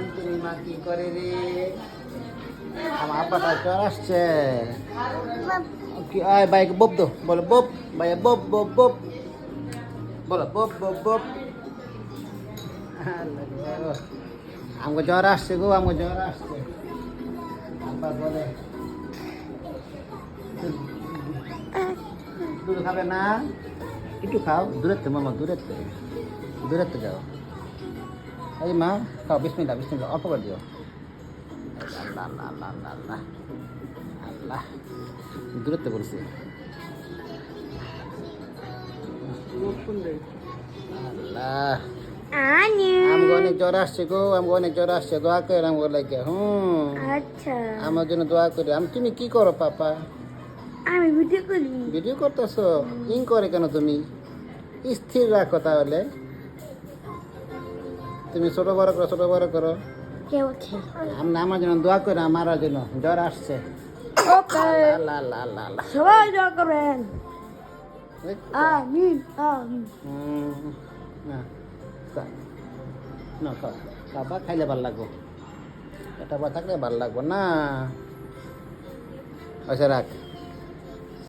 টুনটুনি মা কি করে রে? আমার আব্বাটা জ্বর আসছে। কি আয় বাইক বব দো, বলো বব, ভাইয়া বব বব বব, বলো বব বব বব। আমাকে জ্বর আসছে গো, আমাকে জ্বর আসছে। আব্বা বলে দুধ খাবে না, একটু খাও, দূরের তো মামা, দূরের তো যাও। এই মা খাও, বিসমিল্লাহ বিসমিল্লাহ, অল্প করে দিও। আল্লাহ আল্লাহ আল্লাহ আল্লাহ আল্লাহ আল্লাহ, দূরের তো বলছি। আল্লাহ আমাকে অনেক জ্বর আসছে গো, আমাকে অনেক জ্বর আসছে, দোয়া করে আমাকে লাগে। আচ্ছা আমার জন্য দোয়া করে। তুমি কি করো পাপা? আমি ভিডিও করি। ভিডিও করতেছো? ইং করে কেন তুমি? স্থির রাখো তাহলে। তুমি ছোট বড় করো, ছোট বড় করো। কেউ আছে আমার জন্য দোয়া করে, আমার জন্য জ্বর আসছে। ওকে আল্লাহ আল্লাহ আল্লাহ আল্লাহ। সবাই দোয়া করবেন। আমিন আমিন। না না খাও, খাবা, খাইলে ভাল লাগবো, এটা বা থাকলে ভাল লাগবো না। আচ্ছা রাখ।